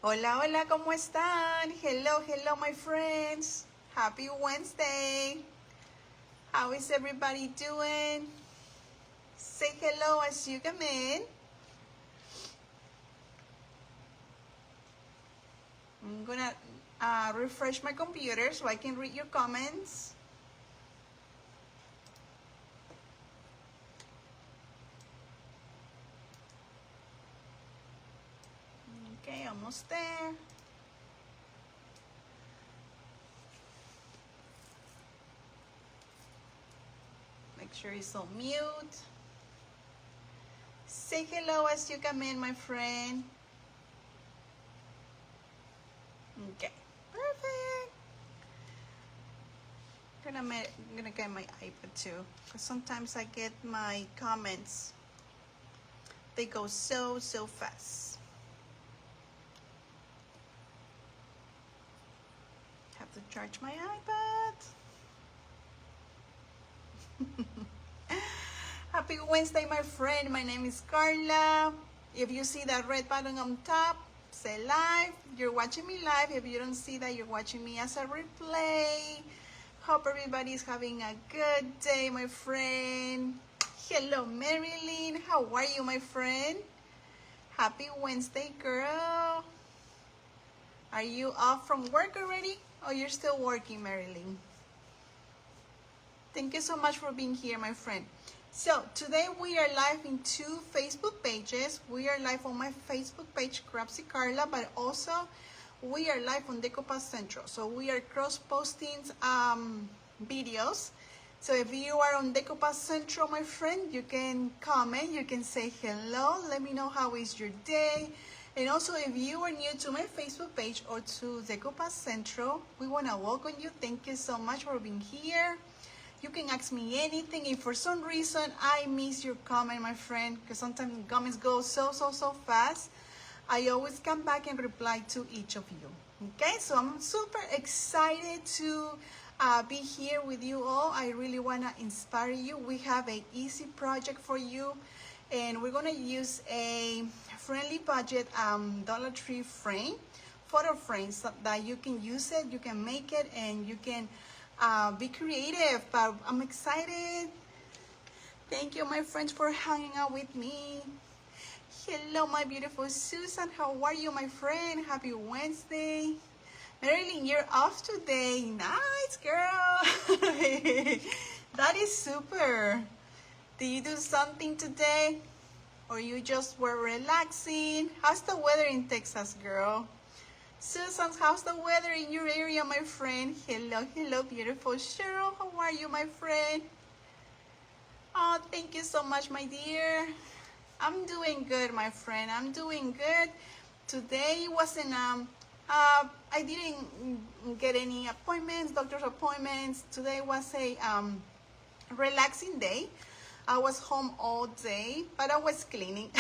Hola, hola, ¿cómo están? Hello, hello, my friends. Happy Wednesday. How is everybody doing? Say hello as you come in. I'm gonna refresh my computer so I can read your comments. Okay, almost there. Make sure it's on mute. Say hello as you come in, my friend. Okay, perfect. I'm gonna get my iPad too, because sometimes I get my comments. They go so fast. Have to charge my iPad. Happy Wednesday, my friend. My name is Carla. If you see that red button on top, say live. You're watching me live. If you don't see that, you're watching me as a replay. Hope everybody's having a good day, my friend. Hello, Marilyn. How are you, my friend? Happy Wednesday, girl. Are you off from work already? Or you're still working, Marilyn? Thank you so much for being here, my friend. So today we are live in two Facebook pages. We are live on my Facebook page, Craftsy Carla, but also we are live on Decoupage Central. So we are cross-posting videos. So if you are on Decoupage Central, my friend, you can comment, you can say hello, let me know how is your day. And also if you are new to my Facebook page or to Decoupage Central, we want to welcome you. Thank you so much for being here. You can ask me anything. If for some reason I miss your comment, my friend, because sometimes comments go so fast, I always come back and reply to each of you. Okay, so I'm super excited to be here with you all. I really want to inspire you. We have an easy project for you, and we're going to use a friendly budget Dollar Tree frame, photo frames, so that you can use it, you can make it, and you can be creative. But I'm excited. Thank you, my friends, for hanging out with me. Hello, my beautiful Susan. How are you, my friend? Happy Wednesday. Marilyn, you're off today. Nice, girl. That is super. Did you do something today? Or you just were relaxing? How's the weather in Texas, girl? Susan, how's the weather in your area, my friend? Hello, hello, beautiful Cheryl. How are you, my friend? Oh, thank you so much, my dear. I'm doing good, my friend. I'm doing good. Today wasn't, I didn't get any appointments, doctor's appointments. Today was a relaxing day. I was home all day, but I was cleaning.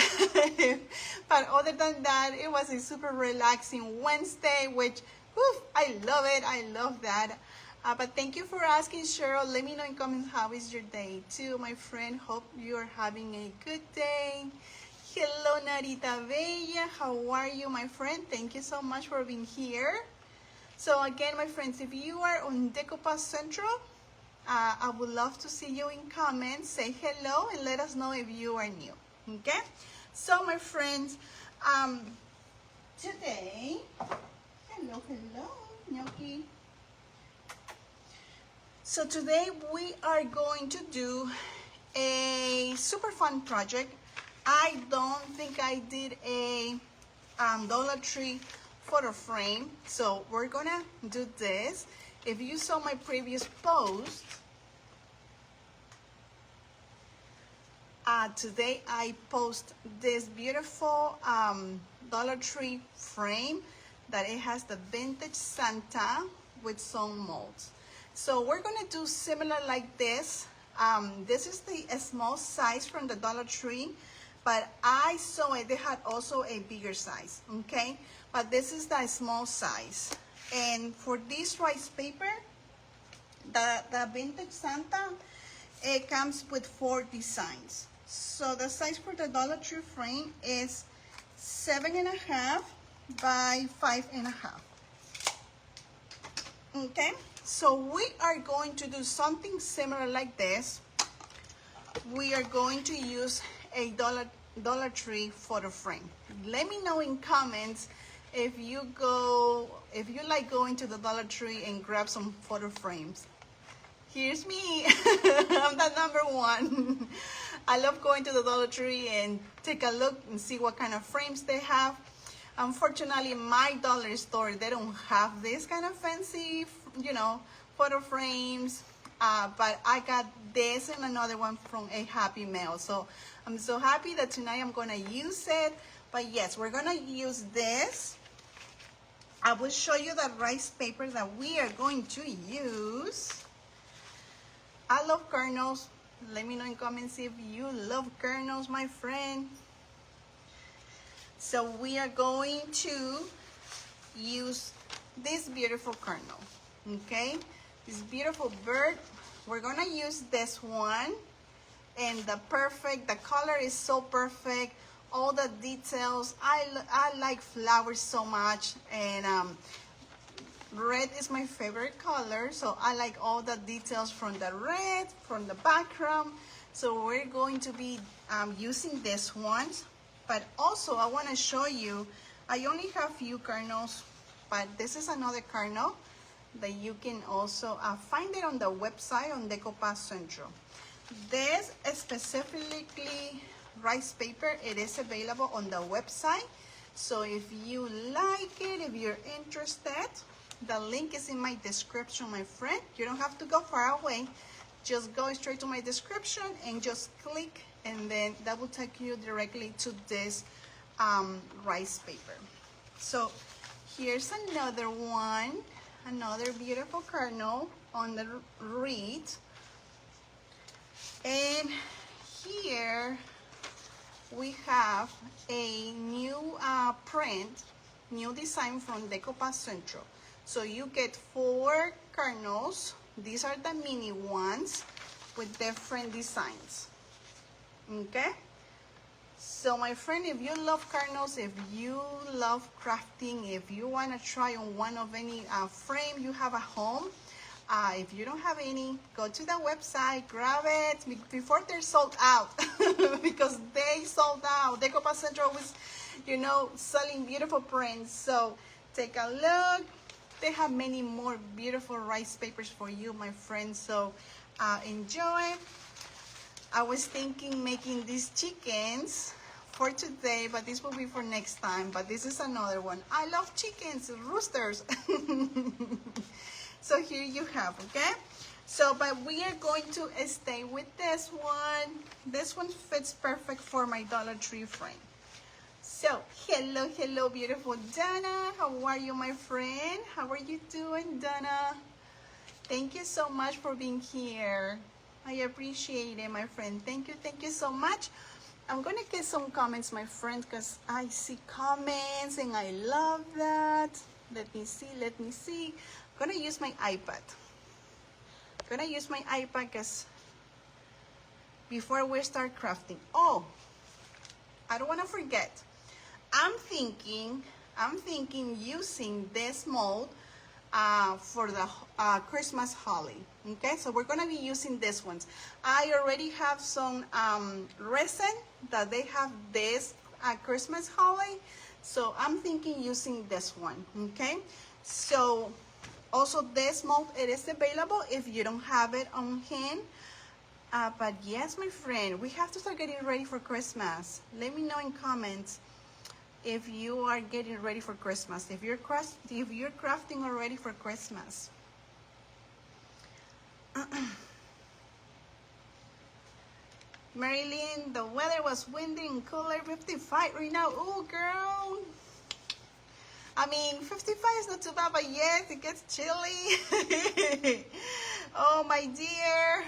But other than that, it was a super relaxing Wednesday, which, whew, I love it. I love that. But thank you for asking, Cheryl. Let me know in comments how is your day too, my friend. Hope you're having a good day. Hello, Narita Bella. How are you, my friend? Thank you so much for being here. So again, my friends, if you are on Decoupage Central, I would love to see you in comments. Say hello and let us know if you are new. Okay? So, my friends, today, hello, Gnocchi. So today we are going to do a super fun project. I don't think I did a Dollar Tree photo frame, so we're gonna do this. If you saw my previous post, today I post this beautiful Dollar Tree frame that it has the vintage Santa with some molds. So we're gonna do similar like this. This is the small size from the Dollar Tree, but I saw it, they had also a bigger size, okay? But this is the small size. And for this rice paper, the vintage Santa, it comes with 4 designs. So the size for the Dollar Tree frame is 7.5 by 5.5. Okay, so we are going to do something similar like this. We are going to use a Dollar Tree photo frame. Let me know in comments if you like going to the Dollar Tree and grab some photo frames. Here's me. I'm the number one. I love going to the Dollar Tree and take a look and see what kind of frames they have. Unfortunately, my dollar store, they don't have this kind of fancy, photo frames. But I got this and another one from a Happy Mail. So I'm so happy that tonight I'm gonna use it. But yes, we're gonna use this. I will show you the rice paper that we are going to use. I love kernels. Let me know in comments if you love kernels, my friend. So we are going to use this beautiful kernel, okay? This beautiful bird. We're gonna use this one, and the color is so perfect. All the details. I like flowers so much, and red is my favorite color, so I like all the details from the red, from the background. So we're going to be using this one. But also I want to show you, I only have few kernels, but this is another kernel that you can also find it on the website on Decoupage Central. This specifically rice paper, it is available on the website. So if you like it, if you're interested, the link is in my description, my friend. You don't have to go far away. Just go straight to my description and just click, and then that will take you directly to this rice paper. So here's another one, another beautiful kernel on the reed. And here we have a new print, new design from Decoupage Central. So you get 4 kernels. These are the mini ones with different designs. Okay? So my friend, if you love kernels, if you love crafting, if you want to try on one of any frame you have at home, if you don't have any, go to the website, grab it before they're sold out. Because they sold out. Decoupage Central was, selling beautiful prints. So take a look. They have many more beautiful rice papers for you, my friends. So enjoy. I was thinking making these chickens for today, but this will be for next time. But this is another one. I love chickens, roosters. So here you have, okay? So, but we are going to stay with this one. This one fits perfect for my Dollar Tree frame. So, hello, beautiful Donna. How are you, my friend? How are you doing, Donna? Thank you so much for being here. I appreciate it, my friend. Thank you so much. I'm going to get some comments, my friend, because I see comments and I love that. Let me see. I'm going to use my iPad. Because before we start crafting. Oh, I don't want to forget. I'm thinking using this mold for the Christmas holly. Okay, so we're gonna be using this ones. I already have some resin that they have this Christmas holly, so I'm thinking using this one. Okay, so also this mold, it is available if you don't have it on hand. But yes, my friend, we have to start getting ready for Christmas. Let me know in comments if you are getting ready for Christmas, if you're crafting already for Christmas. Marilyn, the weather was windy and cooler, 55 right now. Oh, girl. I mean, 55 is not too bad, but yes, it gets chilly. Oh, my dear.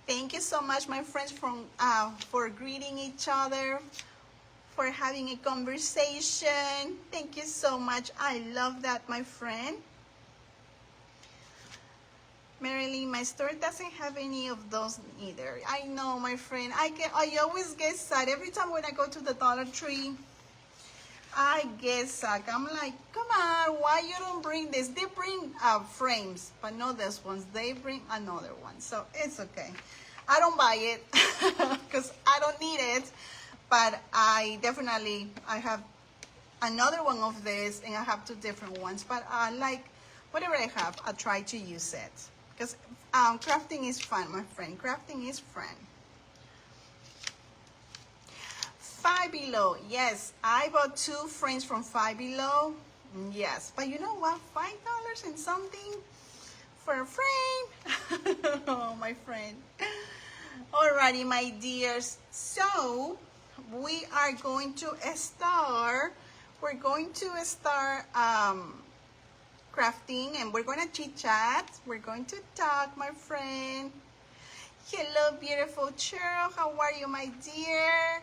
Thank you so much, my friends, for greeting each other, for having a conversation. Thank you so much. I love that, my friend. Marilyn, my store doesn't have any of those either. I know, my friend. I always get sad every time when I go to the Dollar Tree. I get suck. I'm like, come on, why you don't bring this? They bring frames, but not this ones. They bring another one, so it's okay. I don't buy it because I don't need it, but I have another one of this, and I have two different ones, but I like whatever I have, I try to use it because crafting is fun, my friend. Crafting is fun. Five Below, yes, I bought two frames from Five Below. Yes, but you know what, $5 and something for a frame. Oh, my friend. Alrighty, my dears, so we are going to start, crafting, and we're going to chit chat. We're going to talk, my friend. Hello, beautiful Cheryl. How are you, my dear?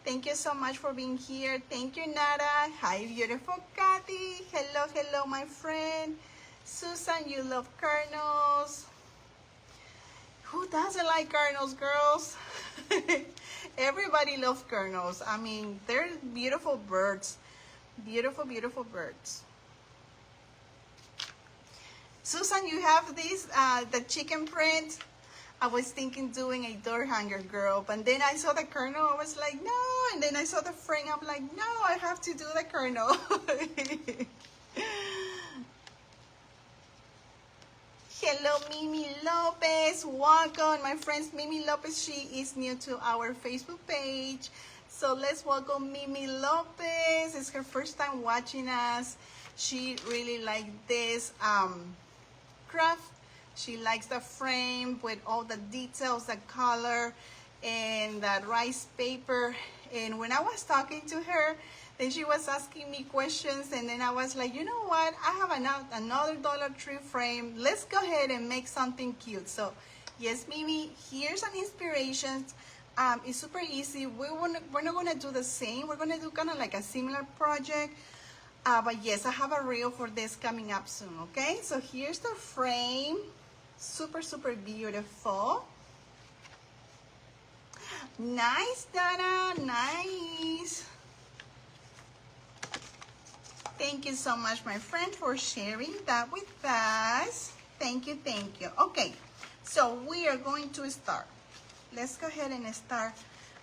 Thank you so much for being here. Thank you, Nada. Hi, beautiful Kathy. Hello, hello, my friend. Susan, you love kernels. Who doesn't like kernels, girls? Everybody loves kernels. I mean, they're beautiful birds. Beautiful, beautiful birds. Susan, you have this, the chicken print. I was thinking doing a door hanger, girl, but then I saw the kernel. I was like, no. And then I saw the frame. I'm like, no, I have to do the kernel. Hello, Mimi Lopez. Welcome, my friends. Mimi Lopez, she is new to our Facebook page. So let's welcome Mimi Lopez. It's her first time watching us. She really liked this craft. She likes the frame with all the details, the color, and that rice paper. And when I was talking to her, then she was asking me questions, and then I was like, you know what? I have another Dollar Tree frame. Let's go ahead and make something cute. So, yes, Mimi, here's an inspiration. It's super easy. We're not gonna do the same. We're gonna do kind of like a similar project. But yes, I have a reel for this coming up soon, okay? So here's the frame. Super, super beautiful. Nice, Dada, nice. Thank you so much, my friend, for sharing that with us. Thank you, thank you. Okay, so we are going to start. Let's go ahead and start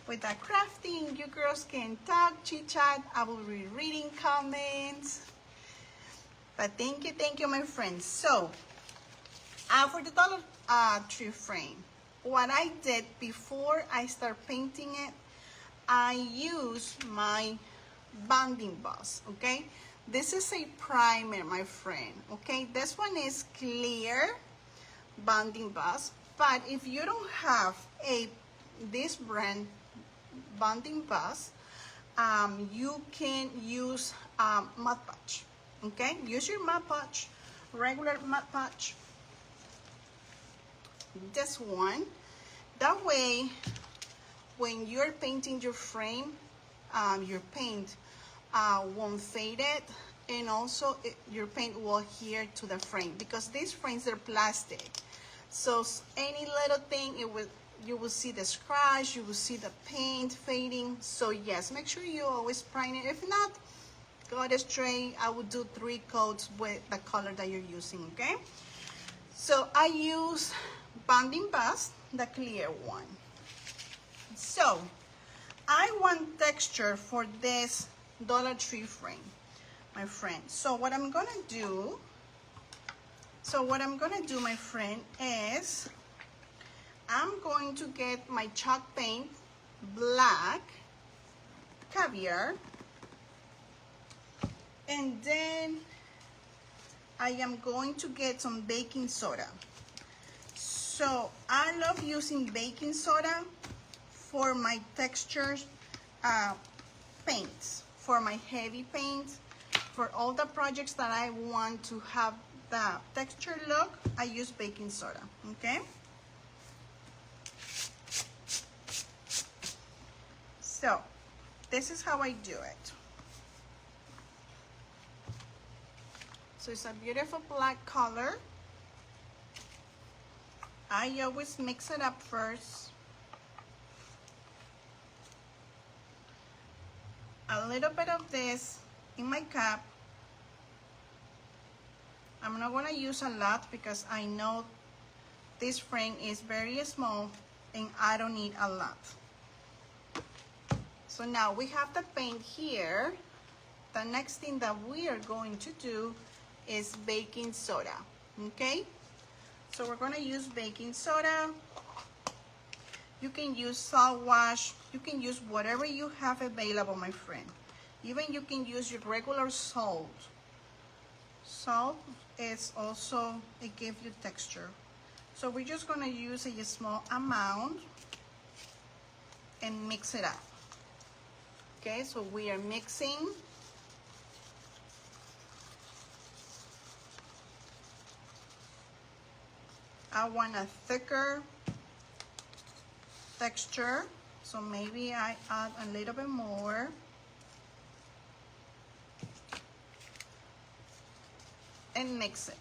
with that crafting. You girls can talk, chit chat. I will be reading comments. But thank you, my friends. So, for the Dollar Tree frame, what I did before I start painting it, I use my bonding bus, okay? This is a primer, my friend, okay? This one is clear bonding bus, but if you don't have this brand bonding bus, you can use Mod Podge, okay? Use your Mod Podge, regular Mod Podge, this one. That way, when you're painting your frame, your paint won't fade it, and also your paint will adhere to the frame, because these frames are plastic. So any little thing, you will see the scratch, you will see the paint fading. So yes, make sure you always prime it. If not, go straight. I would do 3 coats with the color that you're using, okay? So I use bonding bus, the clear one. So I want texture for this Dollar Tree frame, my friend. So what I'm gonna do, my friend, is I'm going to get my chalk paint, black, caviar, and then I am going to get some baking soda. So I love using baking soda for my textures paints, for my heavy paints, for all the projects that I want to have the texture look, I use baking soda, okay? So this is how I do it. So it's a beautiful black color. I always mix it up first. A little bit of this in my cup. I'm not gonna use a lot because I know this frame is very small and I don't need a lot. So now we have the paint here. The next thing that we are going to do is baking soda, okay? So we're gonna use baking soda. You can use salt wash. You can use whatever you have available, my friend. Even you can use your regular salt. Salt is also, it gives you texture. So we're just gonna use a small amount and mix it up. Okay, so we are mixing. I want a thicker texture, so maybe I add a little bit more. And mix it.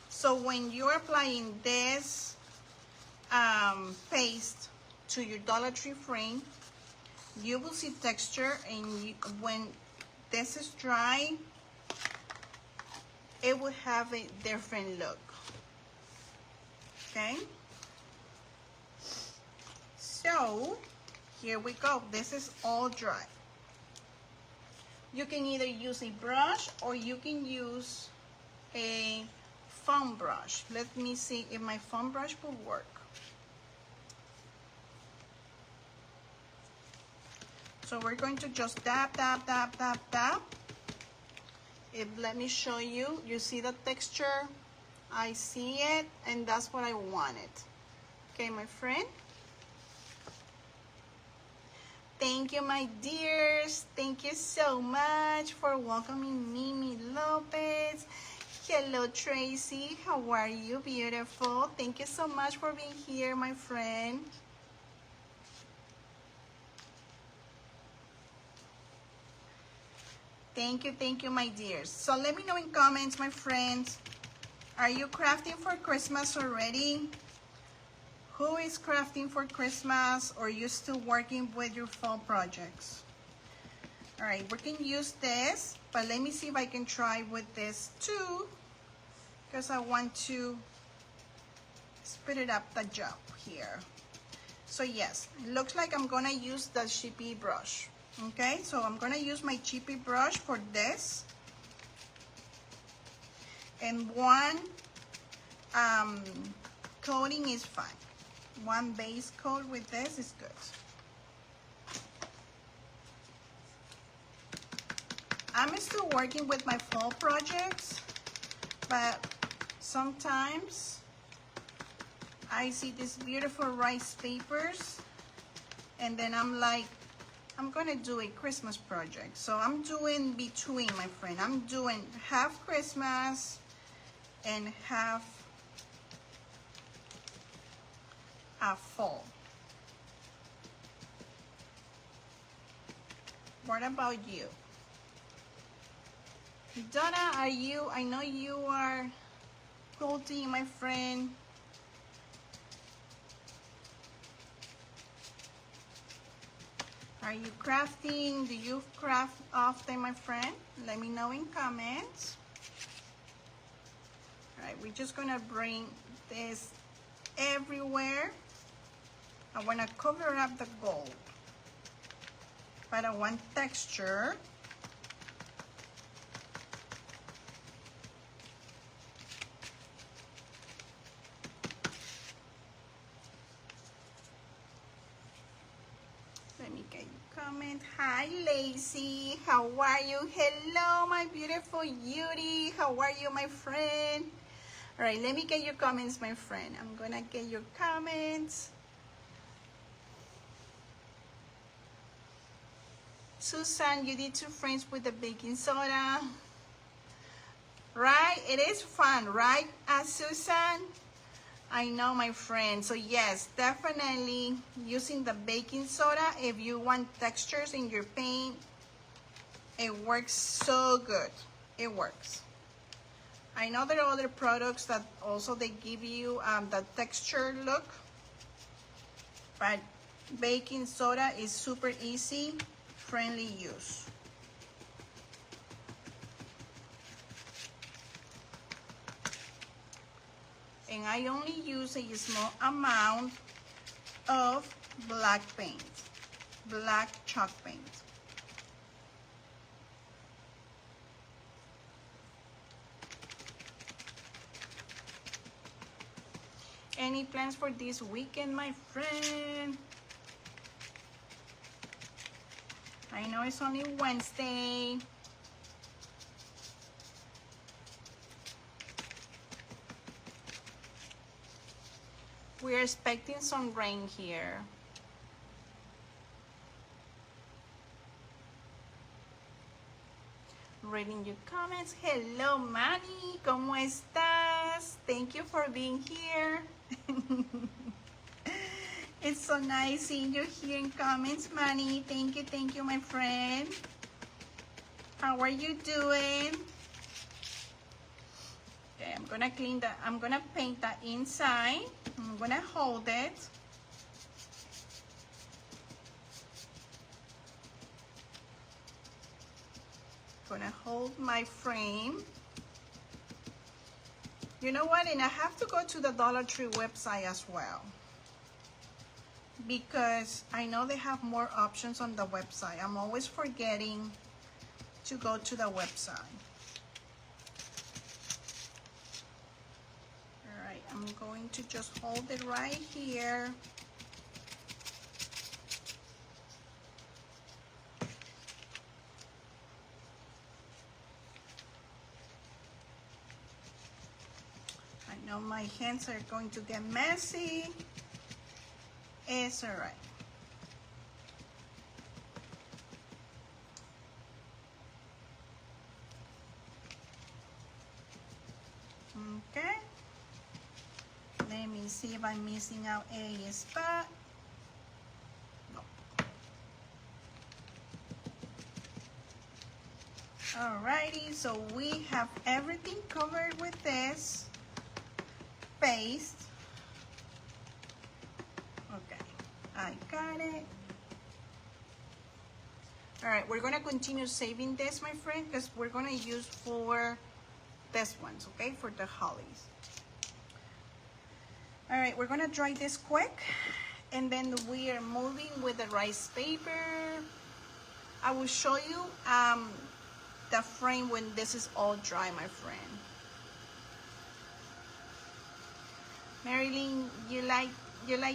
So when you're applying this paste to your Dollar Tree frame, you will see texture, and when this is dry, it will have a different look. Okay? So here we go. This is all dry. You can either use a brush or you can use a foam brush. Let me see if my foam brush will work. So we're going to just tap, tap, tap, tap, tap. Let me show you. You see the texture? I see it, and that's what I wanted. Okay, my friend? Thank you, my dears. Thank you so much for welcoming Mimi Lopez. Hello, Tracy. How are you? Beautiful. Thank you so much for being here, my friend. Thank you, my dears. So let me know in comments, my friends. Are you crafting for Christmas already? Who is crafting for Christmas, or you still working with your fall projects? All right, we can use this, but let me see if I can try with this too, because I want to speed up the job here. So yes, it looks like I'm gonna use the chippy brush. Okay, so I'm gonna use my chippy brush for this, and one coating is fine. One base coat with this is good. I'm still working with my fall projects, but sometimes I see these beautiful rice papers, and then I'm like, I'm gonna do a Christmas project. So I'm doing between, my friend. I'm doing half Christmas and half fall. What about you? Donna, I know you are quilting, my friend. Are you crafting? Do you craft often, my friend? Let me know in comments. All right, we're just gonna bring this everywhere. I wanna cover up the gold, but I want texture. Let me get your comment. Hi, Lacey. How are you? Hello, my beautiful Yuri. How are you, my friend? All right, let me get your comments, my friend. I'm gonna get your comments. Susan, you did 2 frames with the baking soda. Right? It is fun, right, Susan? I know, my friend. So yes, definitely using the baking soda if you want textures in your paint. It works so good. It works. I know there are other products that also they give you the texture look, but Baking soda is super easy, friendly use. And I only use a small amount of black paint, black chalk paint. Any plans for this weekend, my friend? I know it's only Wednesday. We're expecting some rain here. Reading your comments. Hello, Manny. ¿Cómo estás? Thank you for being here. It's so nice seeing you here in comments, Manny. Thank you, my friend. How are you doing? Okay, I'm gonna clean that. I'm gonna paint that inside. I'm gonna hold it. Gonna hold my frame. You know what? And I have to go to the Dollar Tree website as well, because I know they have more options on the website. I'm always forgetting to go to the website. All right, I'm going to just hold it right here. I know my hands are going to get messy. It's all right. Okay. Let me see if I'm missing out a spot. No. Alrighty, so we have everything covered with this paste. Okay, I got it. All right, we're gonna continue saving this, my friend, because we're gonna use for this ones, okay, for the hollies. All right, we're gonna dry this quick, and then we are moving with the rice paper. I will show you the frame when this is all dry, my friend. Marilyn, you like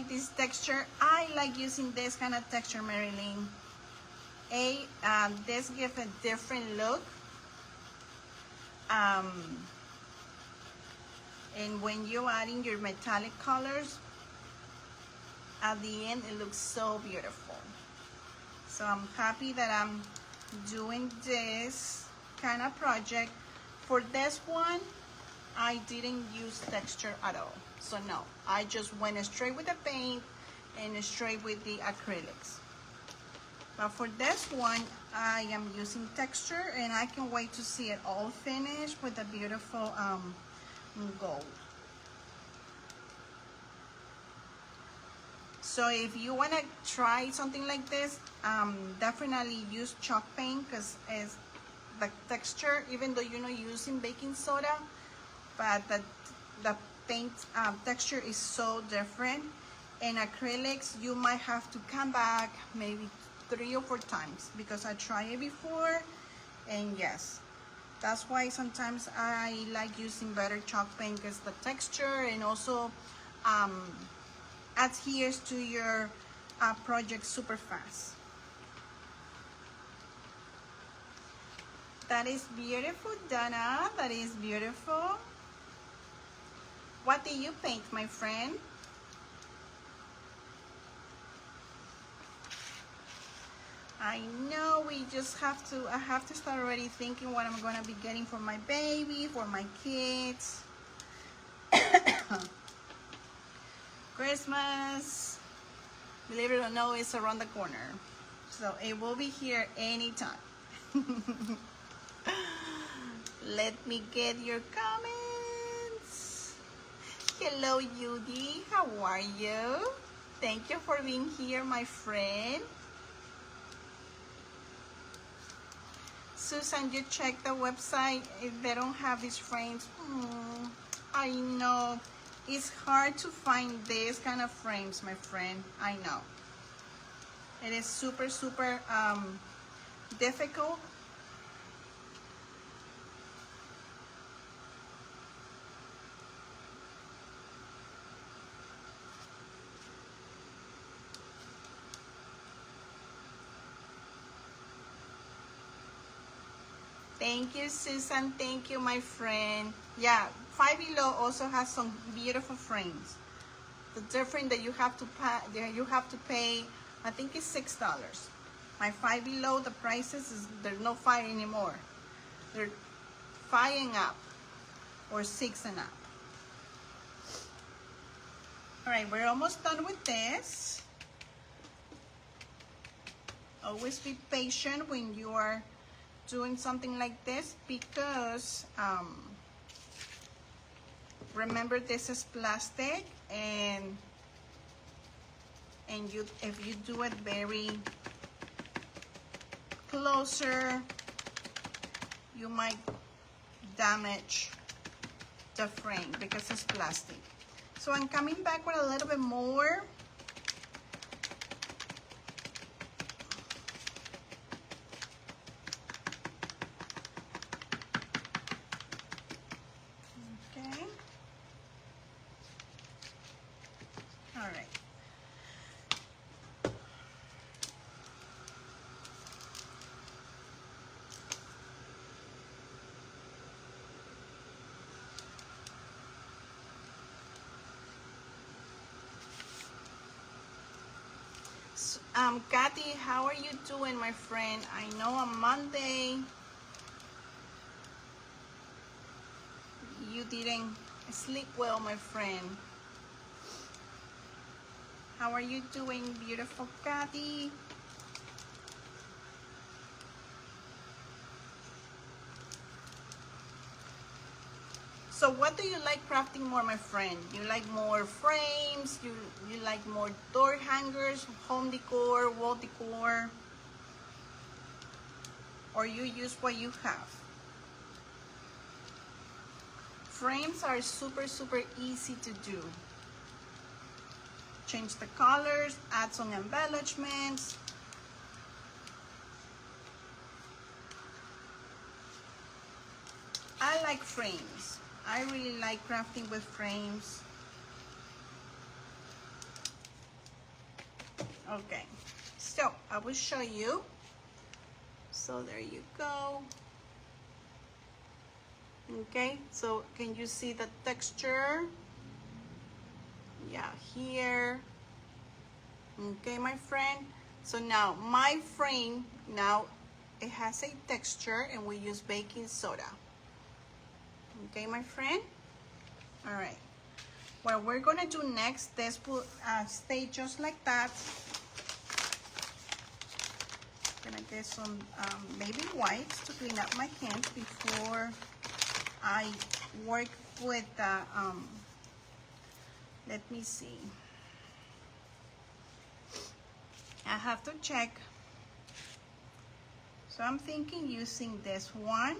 this texture? I like using this kind of texture, Marilyn. This gives a different look. And when you're adding your metallic colors, at the end, it looks so beautiful. So I'm happy that I'm doing this kind of project. For this one, I didn't use texture at all. So no, I just went straight with the paint and straight with the acrylics. But for this one, I am using texture, and I can wait to see it all finished with a beautiful gold. So if you want to try something like this, definitely use chalk paint, because it's the texture, even though you're not using baking soda, but the paint texture is so different. And acrylics, you might have to come back maybe 3 or 4 times, because I tried it before, and yes, that's why sometimes I like using better chalk paint, because the texture and also adheres to your project super fast. That is beautiful, Donna. That is beautiful. What do you paint, my friend? I know we just have to, I have to start already thinking what I'm going to be getting for my baby, for my kids. Christmas, believe it or not, is around the corner. So it will be here anytime. Let me get your comments. Hello, Judy. How are you? Thank you for being here, my friend. Susan, you check the website if they don't have these frames. I know. It's hard to find this kind of frames, my friend. I know. It is super, super difficult. Thank you, Susan. Thank you, my friend. Yeah, Five Below also has some beautiful frames. The difference that you have to pay, I think it's $6. My Five Below, the prices is there's no 5 anymore. They're 5 and up, or 6 and up. All right, we're almost done with this. Always be patient when you are doing something like this, because remember, this is plastic, and if you do it very closer, you might damage the frame because it's plastic. So I'm coming back with a little bit more. Okay. All right. Kathy, how are you doing, my friend? I know on Monday you didn't sleep well, my friend. How are you doing, beautiful Kathy? So what do you like crafting more, my friend? You like more frames? You like more door hangers, home decor, wall decor? Or you use what you have? Frames are super, super easy to do. Change the colors, add some embellishments. I like frames. I really like crafting with frames. Okay, so I will show you. So there you go. Okay, so can you see the texture? Yeah, here. Okay, my friend. So now my frame, now it has a texture, and we use baking soda. Okay, my friend. All right, what we're gonna do next, this will stay just like that. Gonna get some baby wipes to clean up my hands before I work with the let me see, I have to check. So I'm thinking using this one.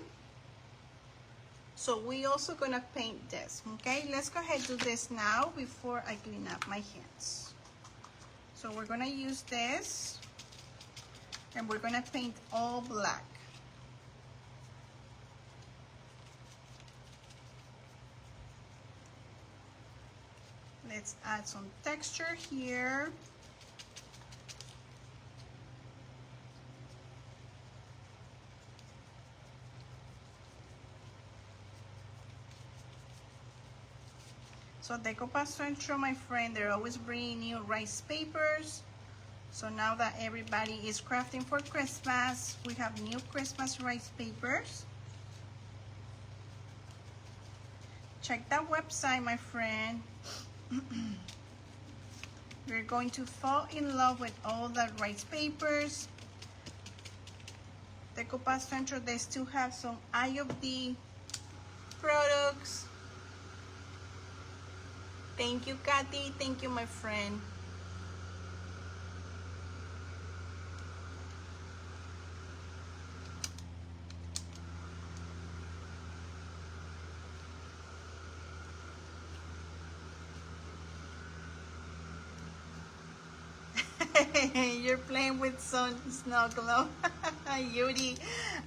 So we also gonna paint this. Okay, let's go ahead and do this now before I clean up my hands. So we're gonna use this, and we're gonna paint all black. Let's add some texture here. So Decoupage Central, my friend, they're always bringing new rice papers. So now that everybody is crafting for Christmas, we have new Christmas rice papers. Check that website, my friend. You're going to fall in love with all the rice papers. Decoupage Central, they still have some IFD products. Thank you, Kathy. Thank you, my friend. You're playing with some snow globe. Yuri,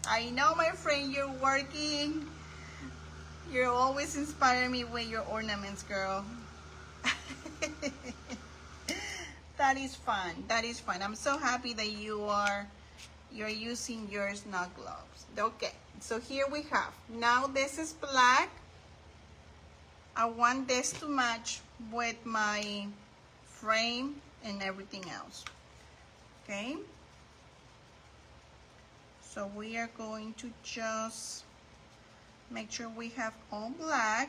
I know, my friend, you're working. You're always inspiring me with your ornaments, girl. That is fun. That is fun. I'm so happy that you're using your snow globes. Okay, so here we have. Now this is black. I want this to match with my frame and everything else. Okay. So we are going to just make sure we have all black,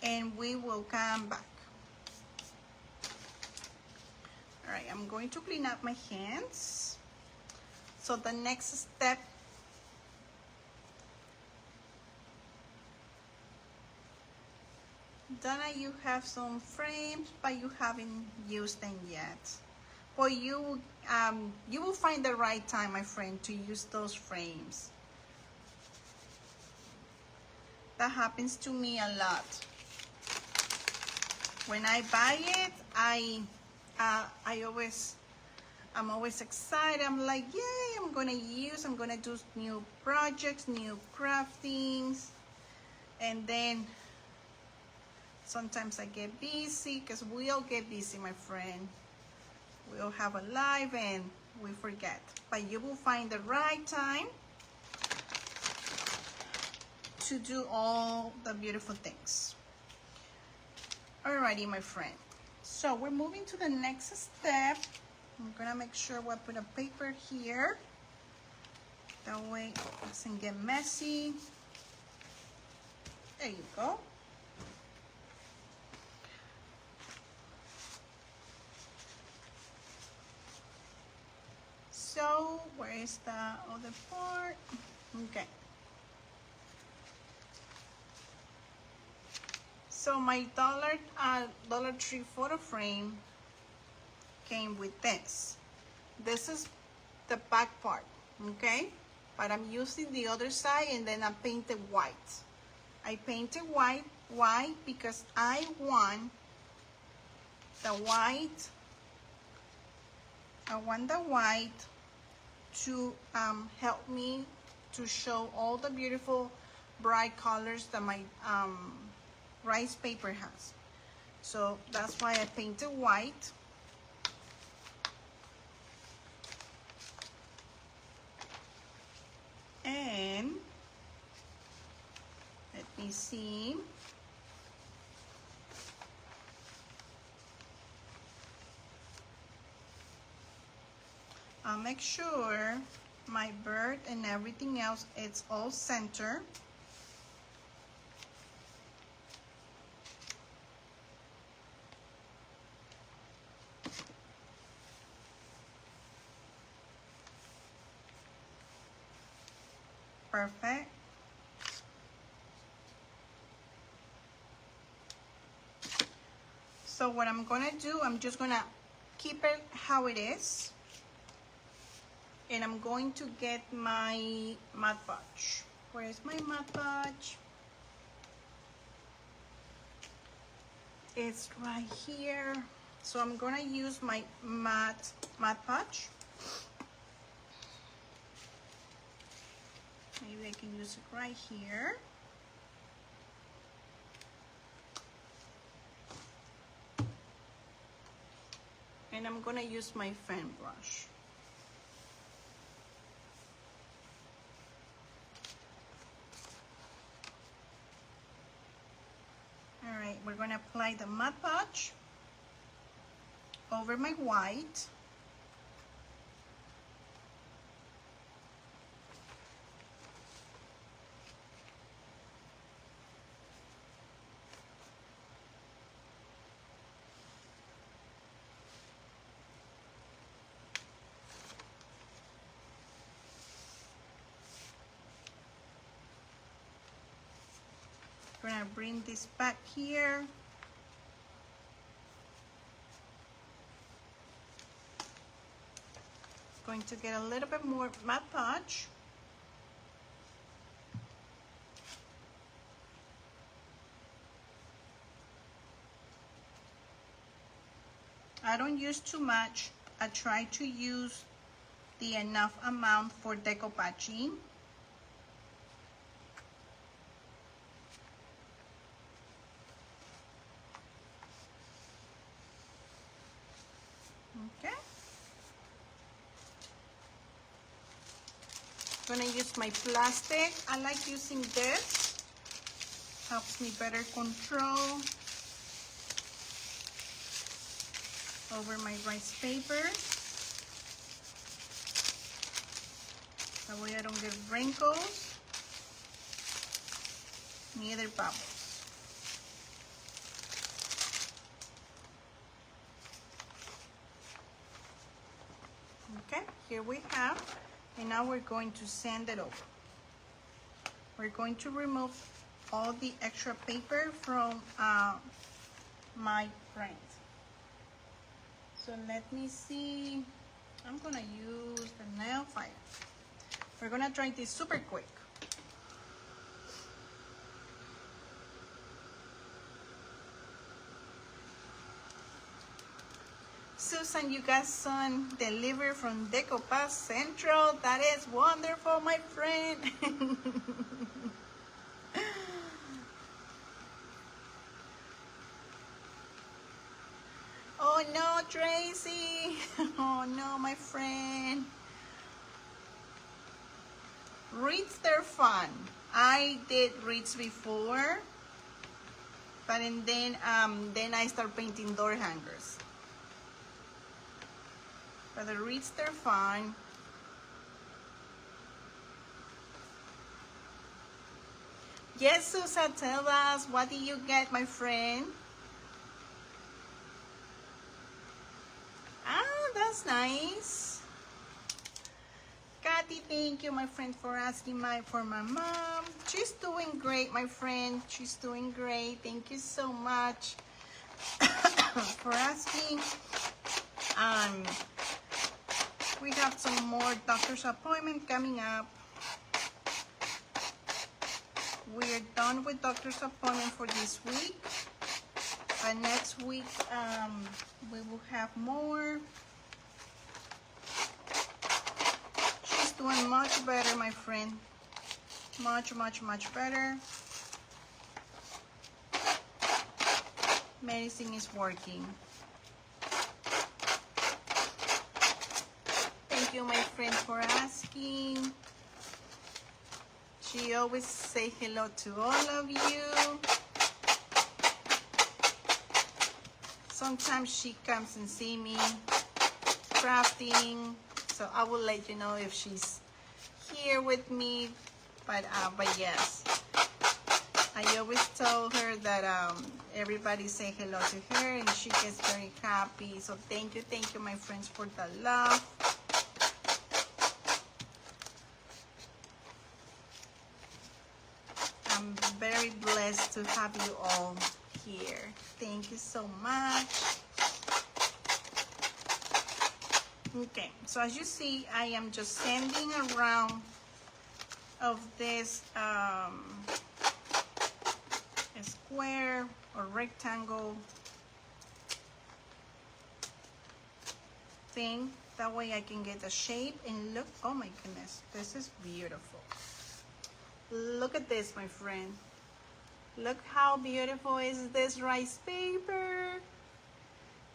and we will come back. All right, I'm going to clean up my hands. So the next step, Donna, you have some frames, but you haven't used them yet. Well, you will find the right time, my friend, to use those frames. That happens to me a lot. When I buy it, I'm always excited. I'm like, yay, I'm gonna do new projects, new craftings. And then sometimes I get busy, because we all get busy, my friend. We all have a life and we forget. But you will find the right time to do all the beautiful things. Alrighty, my friend. So we're moving to the next step. I'm gonna make sure we put a paper here. That way it doesn't get messy. There you go. So where is the other part? Okay. So my Dollar Tree photo frame came with this. This is the back part, okay? But I'm using the other side, and then I painted white. I painted white. Why? Because I want the white to help me to show all the beautiful bright colors that my rice paper has. So that's why I painted white. And let me see. I'll make sure my bird and everything else, it's all center. Perfect. So what I'm gonna do, I'm just gonna keep it how it is. And I'm going to get my Mod Podge. Where is my Mod Podge? It's right here. So I'm gonna use my Mod Podge. Maybe I can use it right here. And I'm gonna use my fan brush. All right, we're gonna apply the Mod Podge over my white. We're gonna bring this back here. Going to get a little bit more Mod Podge. I don't use too much I try to use the enough amount for decoupaging. Okay. I'm gonna use my plastic. I like using this. Helps me better control over my rice paper. That way I don't get wrinkles, neither bubbles. Okay, here we have, and now we're going to sand it over. We're going to remove all the extra paper from my print. So let me see, I'm gonna use the nail file. We're gonna try this super quick. Susan, you got some delivered from Decoupage Central. That is wonderful, my friend. Oh no, Tracy. Oh no, my friend. Reeds, they're fun. I did reeds before, but then I start painting door hangers. But the reeds, they're fun. Yes, Susan, tell us, what did you get, my friend? Ah, that's nice. Kathy, thank you, my friend, for asking for my mom. She's doing great, my friend. She's doing great. Thank you so much for asking. We have some more doctor's appointment coming up. We're done with doctor's appointment for this week. But next week, we will have more. She's doing much better, my friend. Much, much, much better. Medicine is working. Thank you, my friend, for asking. She always say hello to all of you. Sometimes she comes and see me crafting, so I will let you know if she's here with me. But yes, I always told her that everybody say hello to her, and she gets very happy. So thank you, my friends, for the love. I'm very blessed to have you all here. Thank you so much. Okay, so as you see, I am just sanding around of this square or rectangle thing. That way I can get the shape, and look, oh my goodness, this is beautiful. Look at this, my friend. Look how beautiful is this rice paper.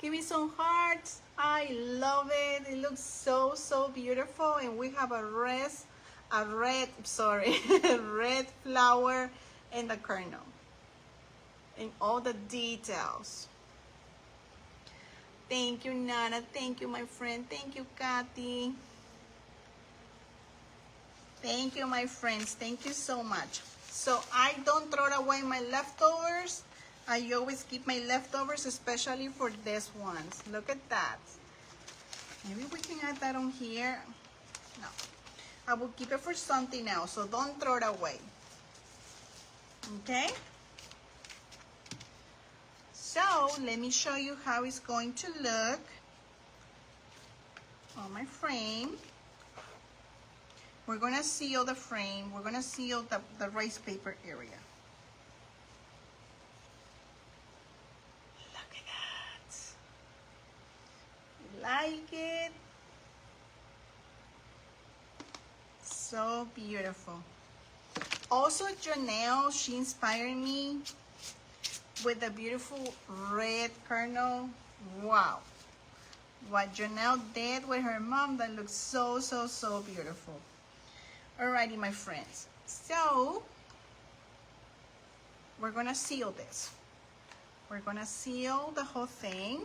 Give me some hearts. I love it. It looks so, so beautiful. And we have a red red flower in the kernel. And all the details. Thank you, Nana. Thank you, my friend. Thank you, Kathy. Thank you, my friends. Thank you so much. So I don't throw away my leftovers. I always keep my leftovers, especially for these ones. Look at that. Maybe we can add that on here. No. I will keep it for something else, so don't throw it away. Okay? So let me show you how it's going to look on my frame. We're gonna seal the frame. We're gonna seal the rice paper area. Look at that. like it? So beautiful. Also, Janelle, she inspired me with the beautiful red kernel. Wow. What Janelle did with her mom, that looks so, so, so beautiful. Alrighty, my friends. So, we're gonna seal this. We're gonna seal the whole thing.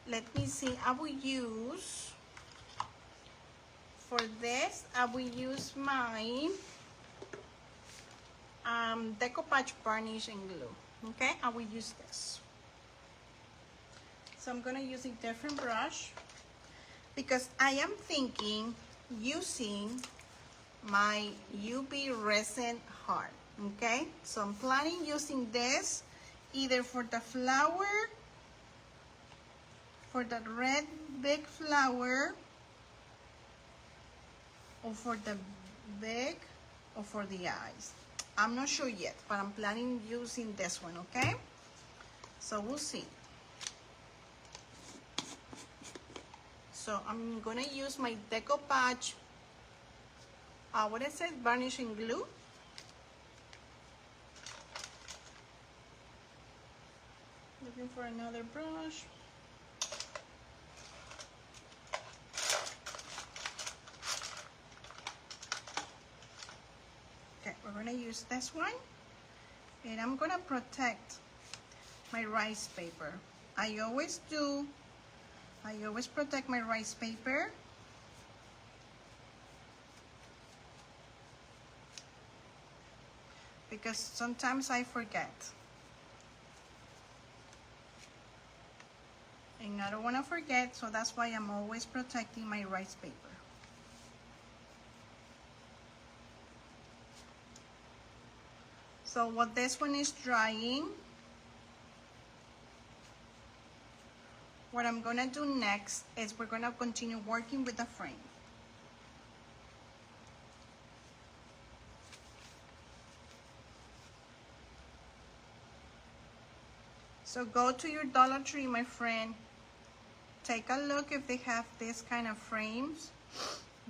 Let me see, I will use, for this, I will use my decoupage varnish and glue. Okay, I will use this. So I'm gonna use a different brush because I am thinking using my UV resin heart. Okay, so I'm planning using this either for the flower, for the red big flower, or for the big, or for the eyes. I'm not sure yet, but I'm planning using this one, okay? So we'll see. So I'm gonna use my decoupage, what is it, varnishing glue. Looking for another brush. Okay, we're gonna use this one, and I'm gonna protect my rice paper. I always do. I always protect my rice paper. Because sometimes I forget. And I don't want to forget, so that's why I'm always protecting my rice paper. So while this one is drying, what I'm gonna do next is we're gonna continue working with the frame. So go to your Dollar Tree, my friend. Take a look if they have this kind of frames.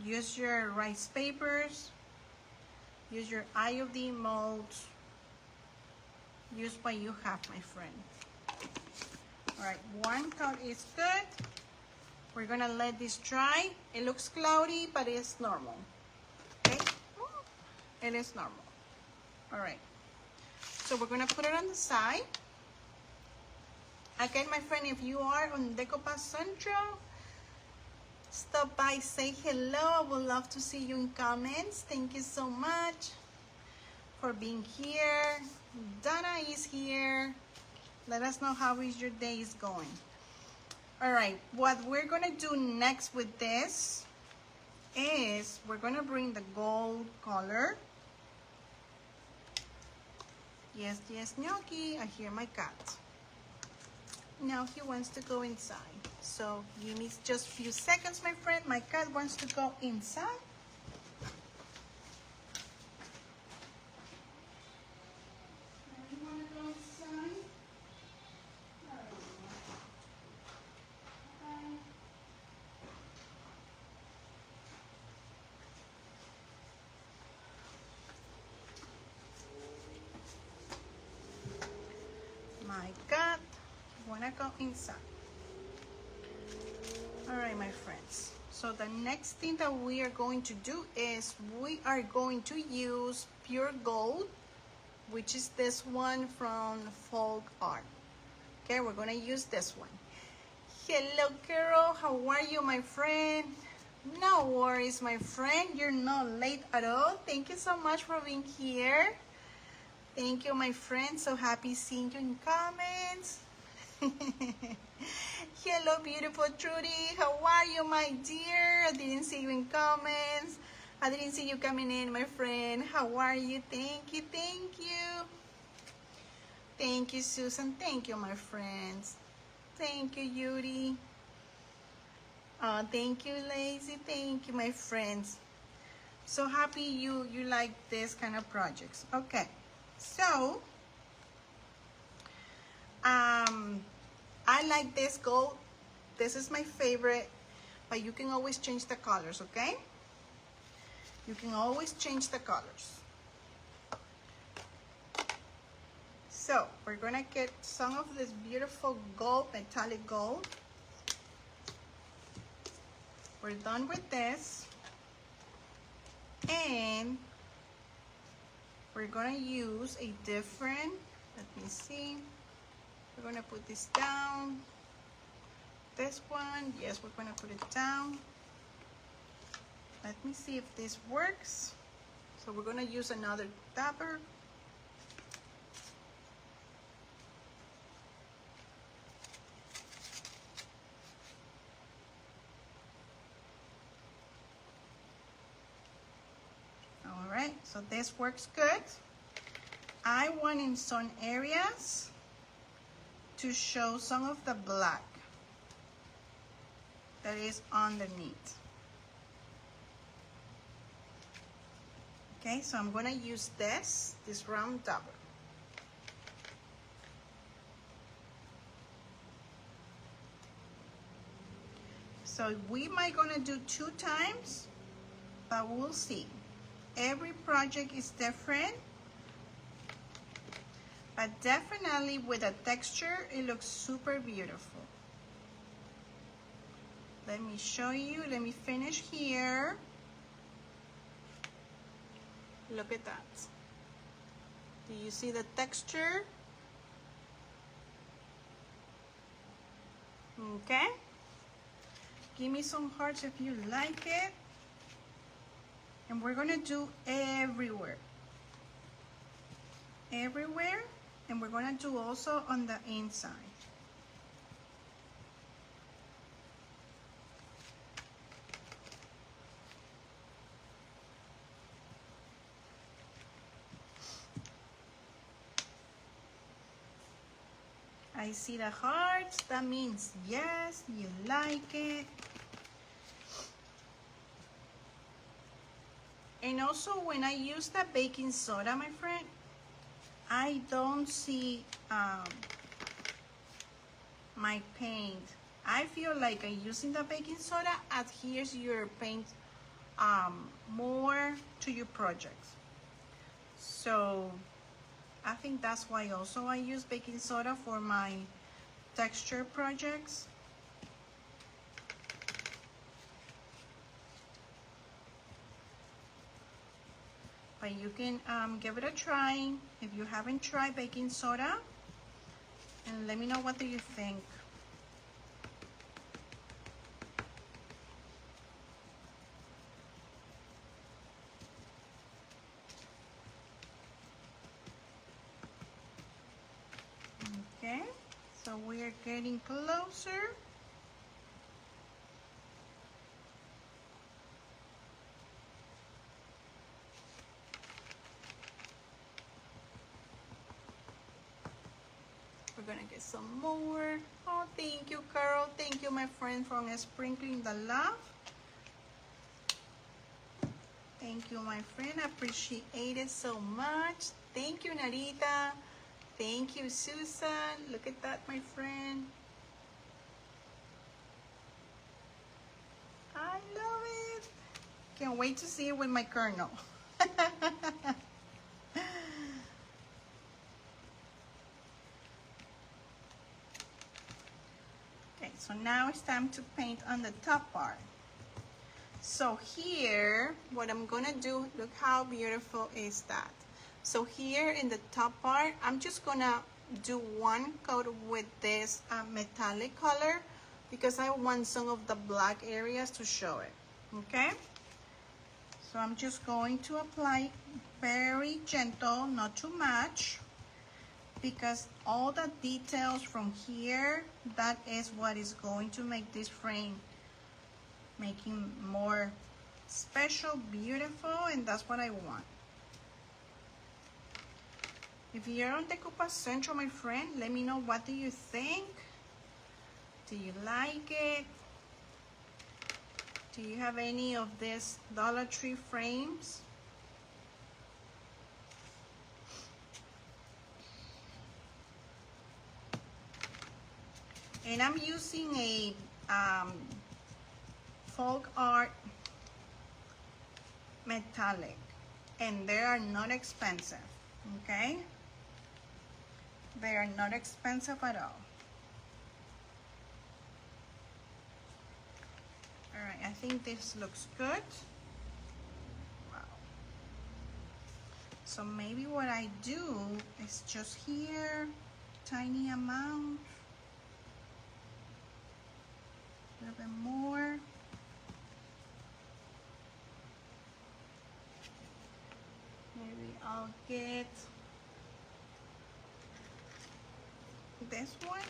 Use your rice papers. Use your IOD molds. Use what you have, my friend. All right, one coat is good. We're gonna let this dry. It looks cloudy, but it's normal. Okay, it is normal. All right, so we're gonna put it on the side. Again, my friend, if you are on Decoupage Central, stop by, say hello. I would love to see you in comments. Thank you so much for being here. Donna is here. Let us know how is your day is going. All right, what we're gonna do next with this is we're gonna bring the gold color. Yes, yes, Gnocchi, I hear my cat. Now he wants to go inside. So give me just a few seconds, my friend. My cat wants to go inside. My cat wanna go inside. All right, my friends. So the next thing that we are going to do is we are going to use pure gold, which is this one from Folk Art. Okay, we're gonna use this one. Hello, Carol. How are you, my friend? No worries, my friend. You're not late at all. Thank you so much for being here. Thank you, my friend. So happy seeing you in comments. Hello, beautiful Trudy. How are you, my dear? I didn't see you in comments. I didn't see you coming in, my friend. How are you? Thank you, thank you. Thank you, Susan. Thank you, my friends. Thank you, Yuri. Thank you, Lazy. Thank you, my friends. So happy you like this kind of projects. Okay, so I like this gold This is my favorite, but you can always change the colors, okay? You can always change the colors. So we're gonna get some of this beautiful gold, metallic gold. We're done with this. And we're gonna use a different, let me see. We're gonna put this down. This one, yes, we're gonna put it down. Let me see if this works. So we're gonna use another dabber. All right, so this works good. I want in some areas to show some of the black that is underneath. Okay, so I'm gonna use this round dabber. So we might gonna do 2 times, but we'll see. Every project is different, but definitely with a texture, it looks super beautiful. Let me show you, let me finish here. Look at that. Do you see the texture? Okay. Give me some hearts if you like it. And we're gonna do everywhere. Everywhere. And we're gonna do also on the inside. I see the hearts, that means yes, you like it. And also when I use the baking soda, my friend, I don't see my paint. I feel like using the baking soda adheres your paint more to your projects. So I think that's why also I use baking soda for my texture projects. But you can give it a try if you haven't tried baking soda, and let me know what do you think. Okay, so we are getting closer. We're gonna get some more. Oh, thank you, Carol. Thank you, my friend, for sprinkling the love. Thank you, my friend. I appreciate it so much. Thank you, Narita. Thank you, Susan. Look at that, my friend. I love it. Can't wait to see it with my kernel. Okay, so now it's time to paint on the top part. So here, what I'm gonna do, look how beautiful is that. So here in the top part, I'm just gonna do one coat with this metallic color because I want some of the black areas to show it, okay? So I'm just going to apply very gentle, not too much, because all the details from here, that is what is going to make this frame making more special, beautiful, and that's what I want. If you're on Decoupage Central, my friend, let me know what do you think. Do you like it? Do you have any of these Dollar Tree frames? And I'm using a um, folk art metallic, and they are not expensive, okay? They are not expensive at all. All right, I think this looks good. Wow. So maybe what I do is just here, tiny amount, a little bit more. Maybe I'll get this one.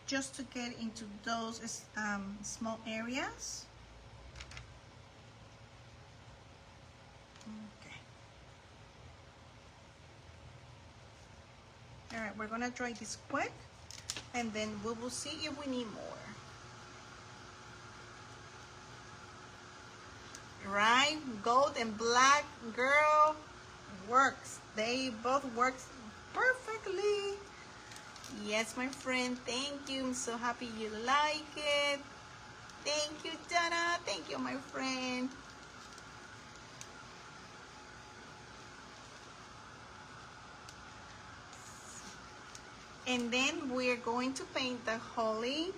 Just to get into those small areas. Okay. All right, we're gonna try this quick, and then we will see if we need more. Right, gold and black, girl, works. They both work perfectly. Yes, my friend, thank you. I'm so happy you like it. Thank you, Donna. Thank you, my friend. And then we're going to paint the holly,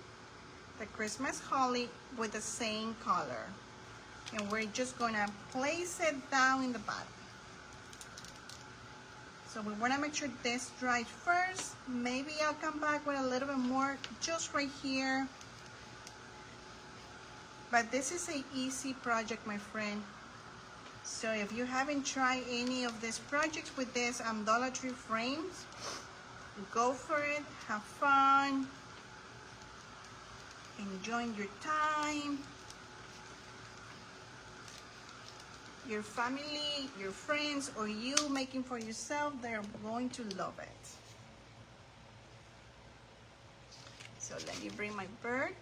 the Christmas holly, with the same color. And we're just gonna place it down in the bottom. So we wanna make sure this dries first. Maybe I'll come back with a little bit more just right here. But this is an easy project, my friend. So if you haven't tried any of these projects with this Dollar Tree frames, go for it, have fun, enjoy your time. Your family, your friends, or you making for yourself, they're going to love it. So let me bring my bird.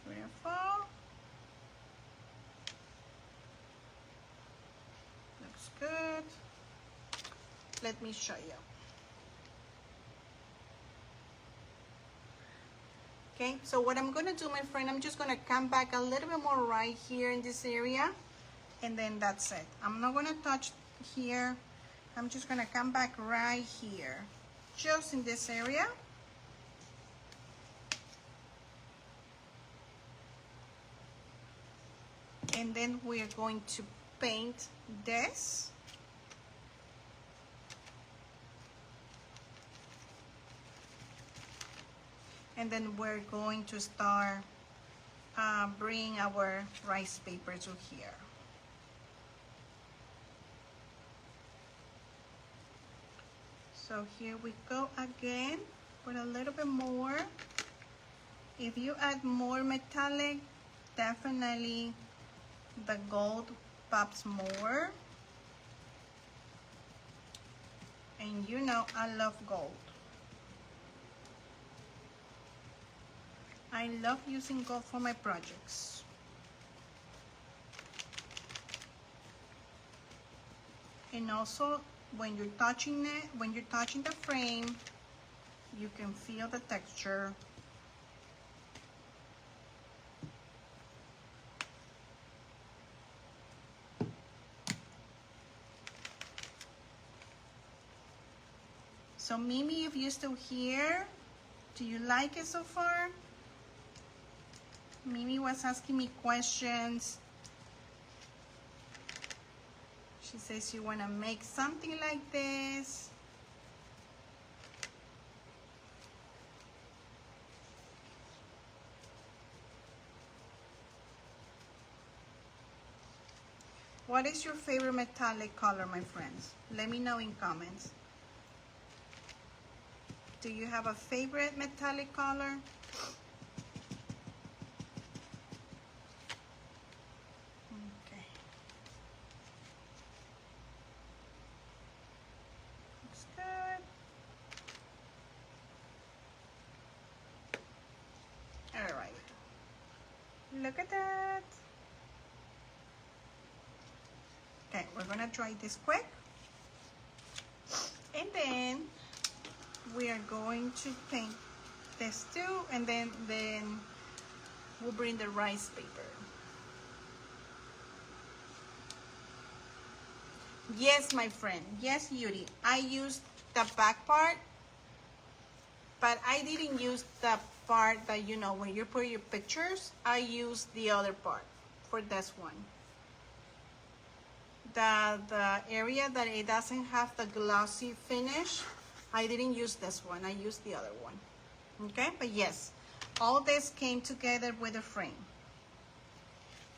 Beautiful. Looks good. Let me show you. Okay, so what I'm gonna do, my friend, I'm just gonna come back a little bit more right here in this area, and then that's it. I'm not gonna touch here. I'm just gonna come back right here, just in this area. And then we are going to paint this. And then we're going to start bringing our rice paper to here. So here we go again with a little bit more. If you add more metallic, definitely the gold pops more. And you know I love gold. I love using gold for my projects. And also when you're touching it, when you're touching the frame, you can feel the texture. So Mimi, if you're still here, do you like it so far? Mimi was asking me questions. She says she wanna make something like this. What is your favorite metallic color, my friends? Let me know in comments. Do you have a favorite metallic color? Okay. Looks good. All right. Look at that. Okay, we're gonna dry this quick. And then we are going to paint this too, and then we'll bring the rice paper. Yes, my friend. Yes, Yuri. I used the back part, but I didn't use the part that, you know, when you put your pictures, I used the other part for this one. The area that it doesn't have the glossy finish, I didn't use this one. I used the other one. Okay, but yes, all this came together with the frame.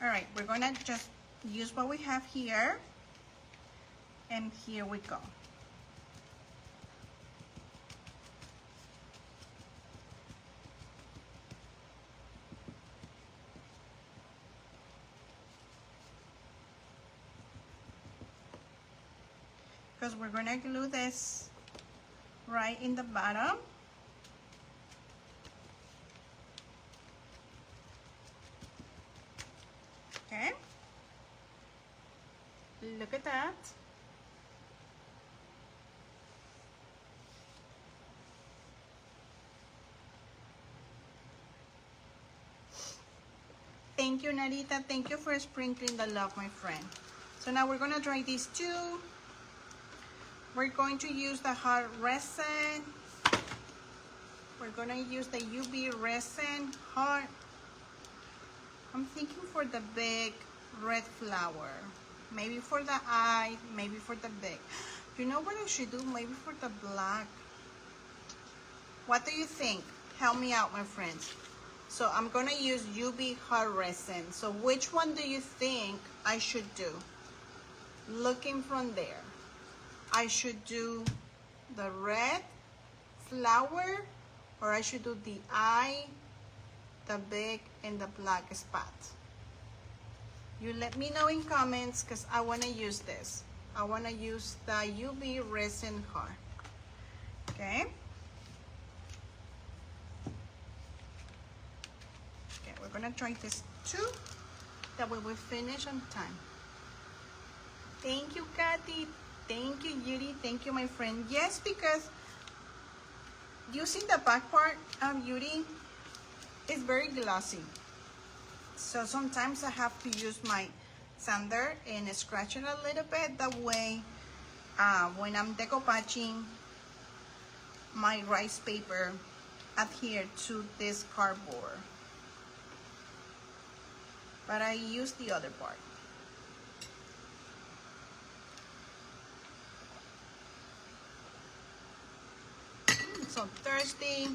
All right, we're gonna just use what we have here, and here we go. Because we're gonna glue this right in the bottom. Okay, look at that. Thank you, Narita. Thank you for sprinkling the love, my friend. So now we're gonna dry these two. We're going to use the hot resin. We're gonna use the UV resin hot. I'm thinking for the big red flower. Maybe for the eye, maybe for the big. You know what I should do? Maybe for the black. What do you think? Help me out, my friends. So I'm gonna use UV hot resin. So which one do you think I should do? Looking from there. I should do the red flower, or I should do the eye, the big, and the black spot. You let me know in comments, because I want to use this. I want to use the UV resin hard. Okay. Okay, we're gonna try this too. That way we finish on time. Thank you, Kathy. Thank you, Yuri. Thank you, my friend. Yes, because using the back part, Yuri, is very glossy. So sometimes I have to use my sander and scratch it a little bit. That way, when I'm decoupaging, my rice paper adhere to this cardboard. But I use the other part. So thirsty.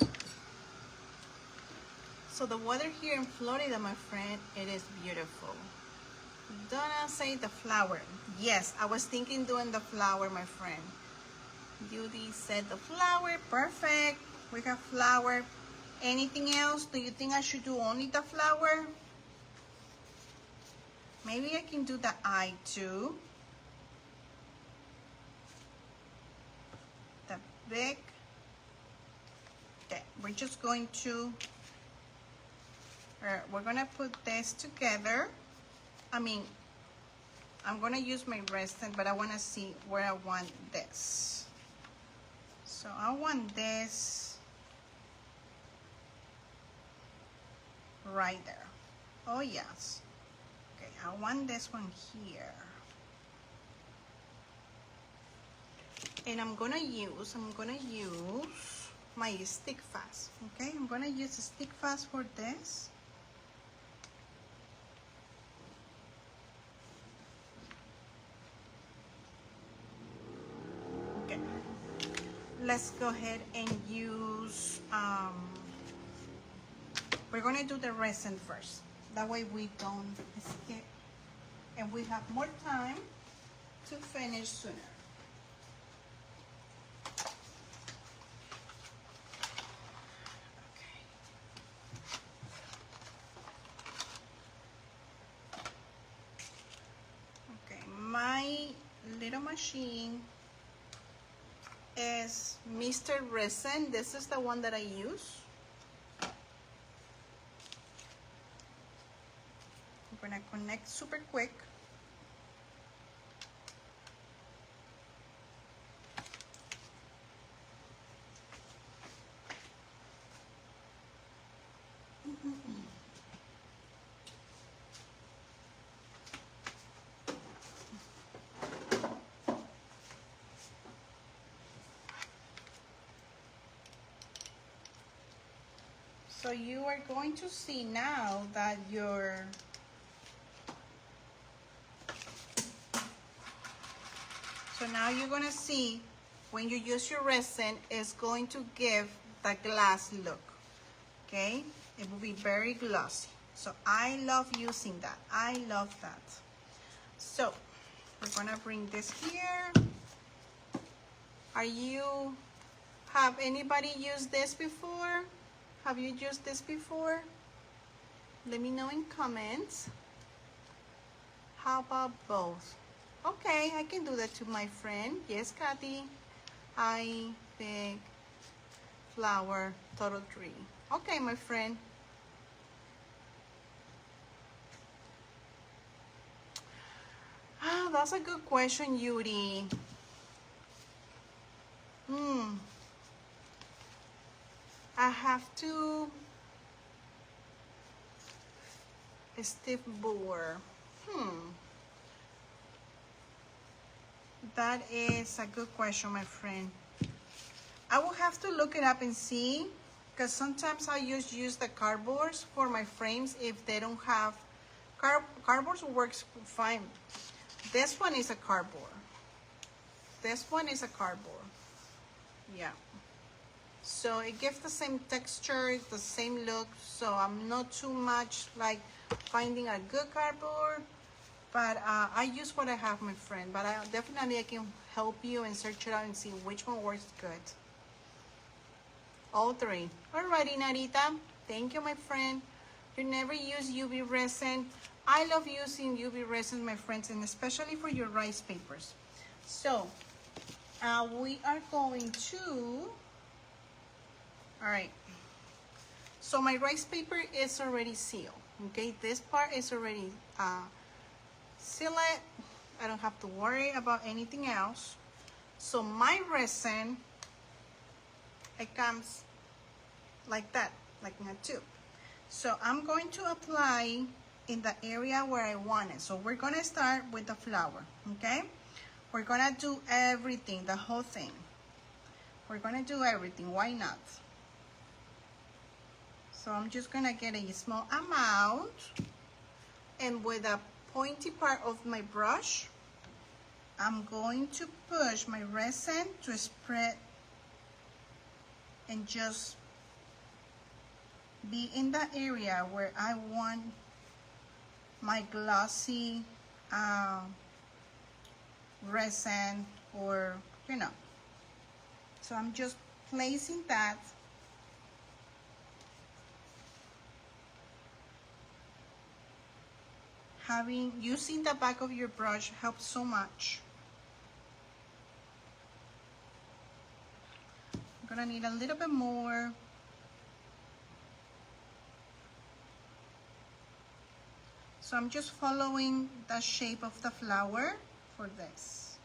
So the weather here in Florida, my friend, it is beautiful. Donna say the flower. Yes, I was thinking doing the flower, my friend. Judy said the flower. Perfect. We have flower. Anything else? Do you think I should do only the flower? Maybe I can do the eye too. The big. Okay, we're just going to, we're gonna put this together. I'm gonna use my resin, but I wanna see where I want this. So I want this right there. Oh yes. Okay, I want this one here. And I'm gonna use my stick fast. Okay, I'm gonna use a stick fast for this. Okay, let's go ahead and use we're gonna do the resin first. That way we don't skip and we have more time to finish sooner. Little machine is Mr. Resin. This is the one that I use. I'm gonna connect super quick. So you are going to see now that your now you're gonna see when you use your resin, it's going to give the glass look. Okay, it will be very glossy. So I love using that. I love that. So we're gonna bring this here. Have anybody used this before? Have you used this before? Let me know in comments. How about both? Okay, I can do that to my friend. Yes, Kathy. Hi, big flower, total tree. Okay, my friend. Ah, that's a good question, Yuri. I have to stiff bore. That is a good question, my friend. I will have to look it up and see, because sometimes I use the cardboards for my frames if they don't have cardboard works fine. This one is a cardboard. This one is a cardboard. Yeah. So it gives the same texture, the same look. So I'm not too much like finding a good cardboard, but I use what I have, my friend. But I can help you and search it out and see which one works good. All three. Alrighty, Narita. Thank you, my friend. You never use UV resin. I love using UV resin, my friends, and especially for your rice papers. So we are going to. All right, so my rice paper is already sealed, okay? This part is already sealed. I don't have to worry about anything else. So my resin, it comes like that, like in a tube. So I'm going to apply in the area where I want it. So we're gonna start with the flower, okay? We're gonna do everything, the whole thing. We're gonna do everything, why not? So I'm just gonna get a small amount, and with a pointy part of my brush, I'm going to push my resin to spread and just be in the area where I want my glossy resin, or you know. So I'm just placing that. Using the back of your brush helps so much. I'm gonna need a little bit more. So I'm just following the shape of the flower for this.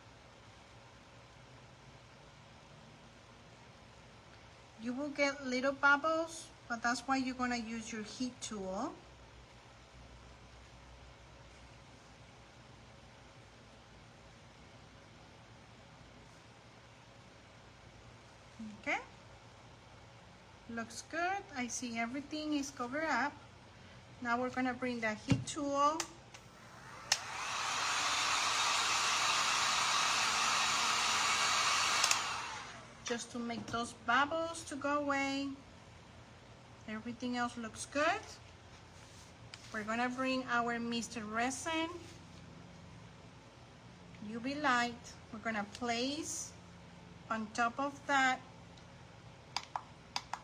You will get little bubbles, but that's why you're gonna use your heat tool. Okay, looks good. I see everything is covered up. Now we're gonna bring the heat tool. Just to make those bubbles to go away. Everything else looks good. We're gonna bring our Mr. Resin, UV light. We're gonna place on top of that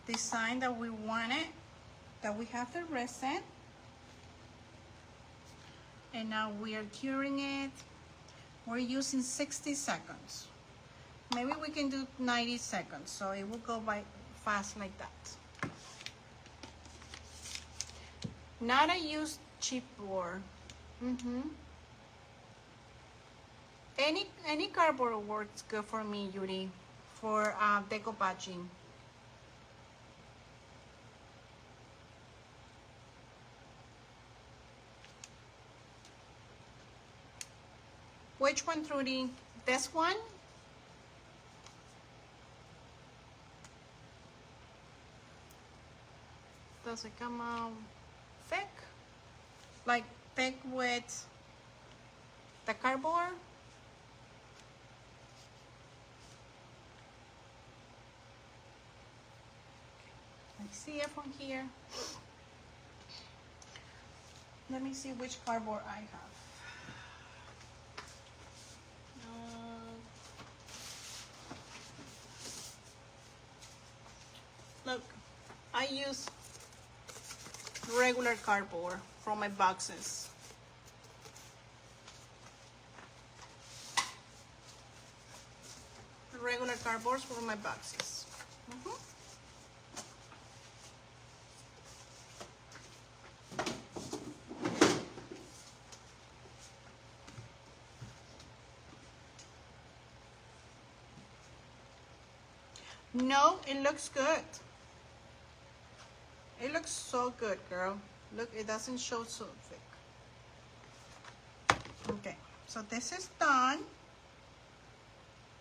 design that we wanted, that we have the resin. And now we are curing it. We're using 60 seconds. Maybe we can do 90 seconds, so it will go by fast like that. Not a used chipboard. Any cardboard works good for me, Yuri, for decoupaging. Which one, Trudy? This one? The does it come out thick? Like thick with the cardboard? I see it from here. Let me see which cardboard I have. Look, I use regular cardboard from my boxes. Regular cardboards from my boxes. No, it looks good. It looks so good, girl. Look, it doesn't show so thick. Okay, so this is done.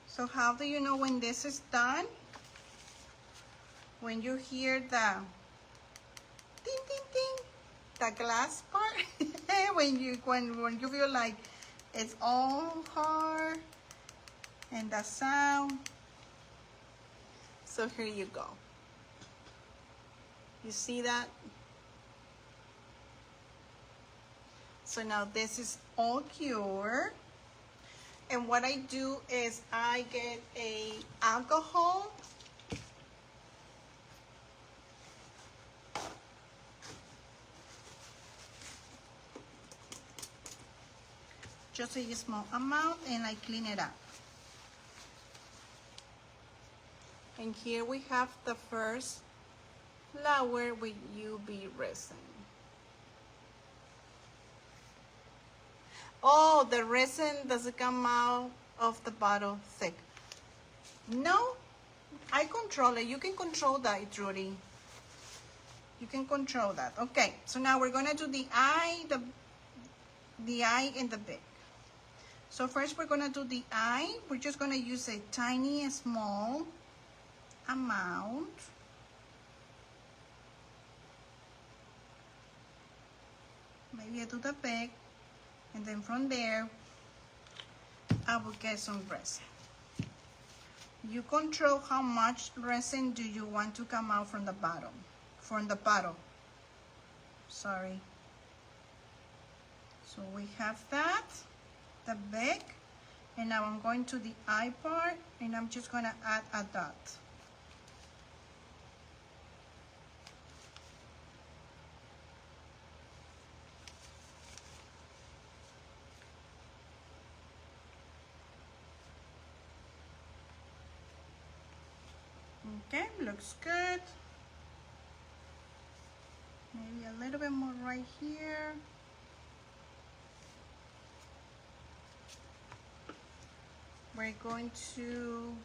So how do you know when this is done? When you hear the ding, ding, ding, the glass part. when you feel like it's all hard and the sound. So here you go. You see that? So now this is all cured. And what I do is I get a alcohol. Just a small amount, and I clean it up. And here we have the first flower with UV resin. Oh, the resin doesn't come out of the bottle thick. No, I control it. You can control that, Trudy. You can control that. Okay, so now we're gonna do the eye, the eye and the beak. So first we're gonna do the eye. We're just gonna use a tiny, small amount. Maybe I do the beak. And then from there, I will get some resin. You control how much resin do you want to come out from the bottom, sorry. So we have that, the beak, and now I'm going to the eye part, and I'm just gonna add a dot. Okay, looks good. Maybe a little bit more right here. We're going to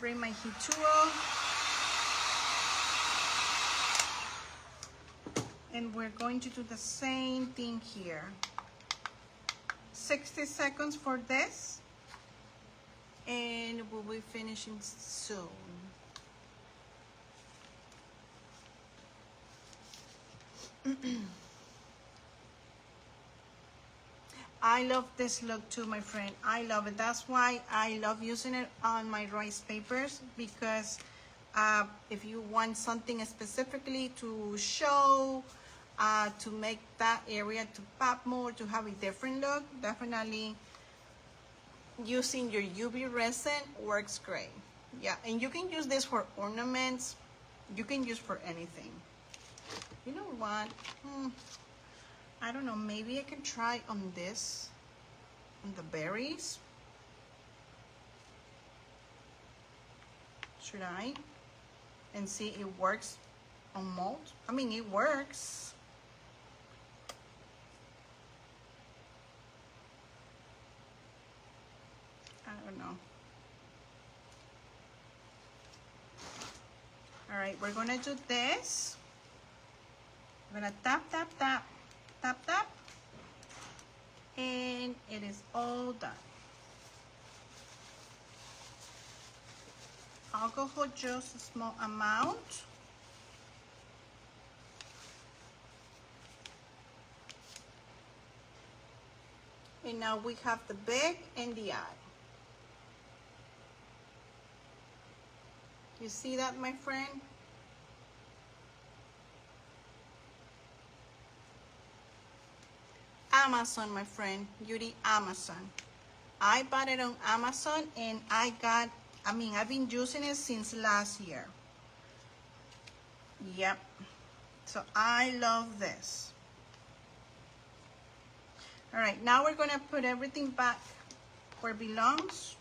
bring my heat tool. And we're going to do the same thing here. 60 seconds for this. And we'll be finishing soon. I love this look too, my friend. I love it. That's why I love using it on my rice papers, because if you want something specifically to show, to make that area to pop more, to have a different look, definitely using your UV resin works great. Yeah, and you can use this for ornaments. You can use for anything. You know what? I don't know, maybe I can try on this, on the berries. Should I? And see it works on mold. I mean, it works. I don't know. All right, we're gonna do this. We're gonna tap, tap, tap, tap, tap, and it is all done. Alcohol, just a small amount. And now we have the big and the eye. You see that, my friend? Amazon, my friend, Yuri, Amazon. I bought it on Amazon and I've been using it since last year. Yep. So I love this. All right, now we're gonna put everything back where it belongs.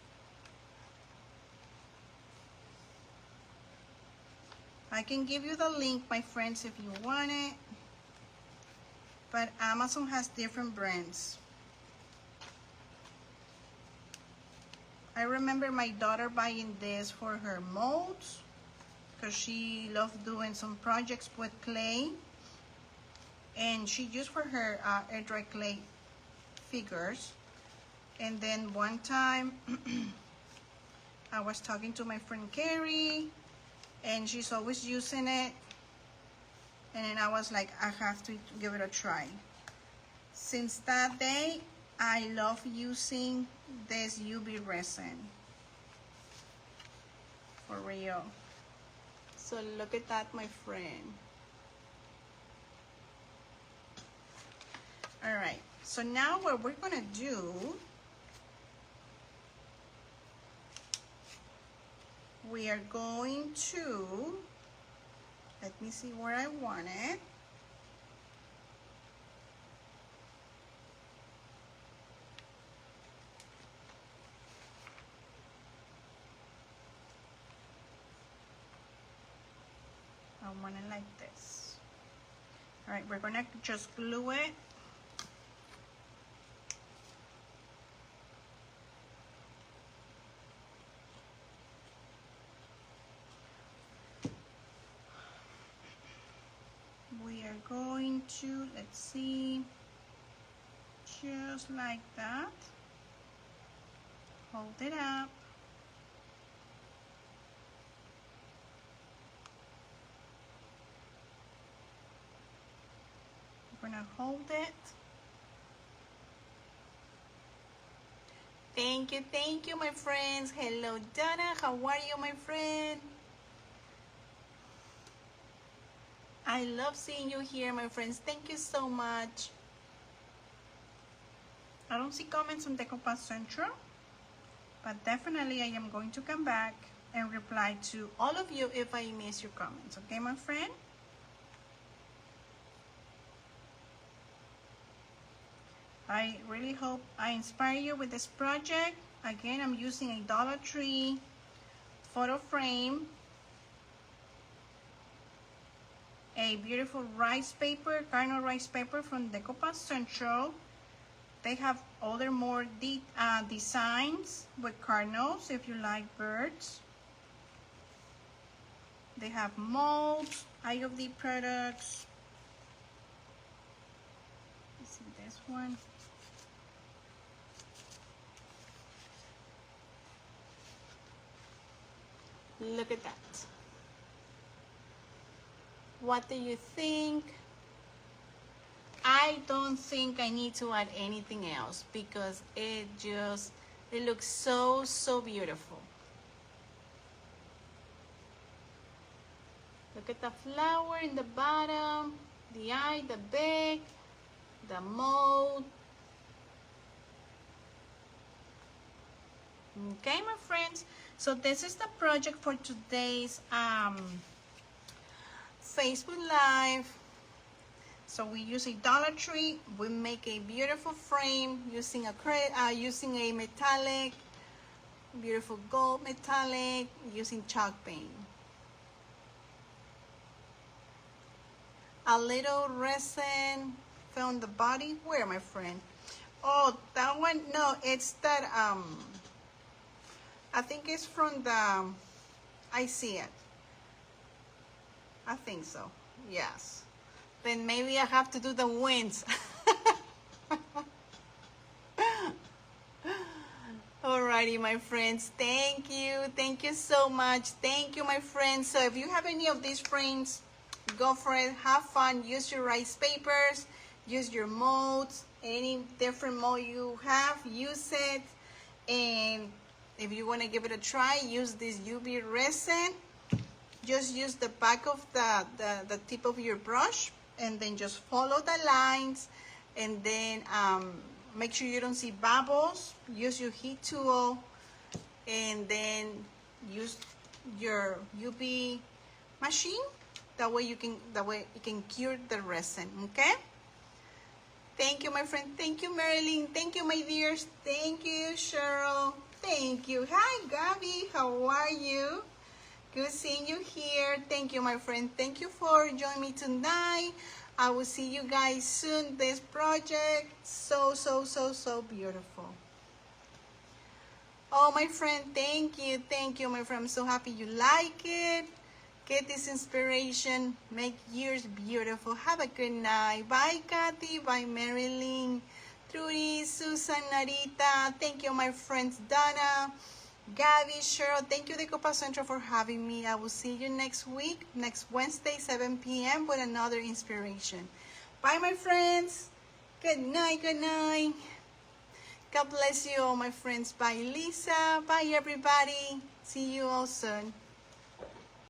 I can give you the link, my friends, if you want it. But Amazon has different brands. I remember my daughter buying this for her molds because she loved doing some projects with clay. And she used for her air dry clay figures. And then one time I was talking to my friend Carrie and she's always using it. And then I was like, I have to give it a try. Since that day, I love using this UV resin. For real. So look at that, my friend. All right, so now what we're gonna do, we are going to, let me see where I want it. I want it like this. All right, we're gonna just glue it. We are going to, let's see, just like that. Hold it up. We're gonna hold it. Thank you, my friends. Hello, Donna. How are you, my friend? I love seeing you here, my friends. Thank you so much. I don't see comments on Decoupage Central, but definitely I am going to come back and reply to all of you if I miss your comments. Okay, my friend? I really hope I inspire you with this project. Again, I'm using a Dollar Tree photo frame, a beautiful rice paper, cardinal rice paper from Decoupage Central. They have other more designs with cardinals if you like birds. They have molds, IOD products. Let's see this one. Look at that. What do you think? I don't think I need to add anything else because it looks so beautiful. Look at the flower in the bottom, the eye, the big, the mold. Okay, my friends, so this is the project for today's Facebook Live. So we use a Dollar Tree. We make a beautiful frame using a metallic, beautiful gold metallic, using chalk paint. A little resin found the body. Where, my friend? Oh, that one. No, it's that. I think it's from the. I see it. I think so. Yes. Then maybe I have to do the wings. Alrighty, my friends. Thank you. Thank you so much. Thank you, my friends. So if you have any of these frames, go for it. Have fun. Use your rice papers. Use your molds. Any different mode you have, use it. And if you want to give it a try, use this UV resin. Just use the back of the tip of your brush, and then just follow the lines, and then make sure you don't see bubbles. Use your heat tool, and then use your UV machine. That way it can cure the resin. Okay. Thank you, my friend. Thank you, Marilyn. Thank you, my dears. Thank you, Cheryl. Thank you. Hi, Gabby. How are you? Good seeing you here. Thank you, my friend. Thank you for joining me tonight. I will see you guys soon. This project, so beautiful. Oh, my friend, thank you. Thank you, my friend. I'm so happy you like it. Get this inspiration. Make yours beautiful. Have a good night. Bye, Kathy. Bye, Marilyn. Trudy, Susan, Narita. Thank you, my friends. Donna, Gabby, Cheryl. Thank you, Decoupage Central, for having me. I will see you next week, next Wednesday, 7 p.m. with another inspiration. Bye, my friends. Good night. Good night. God bless you all, my friends. Bye, Lisa. Bye, everybody. See you all soon.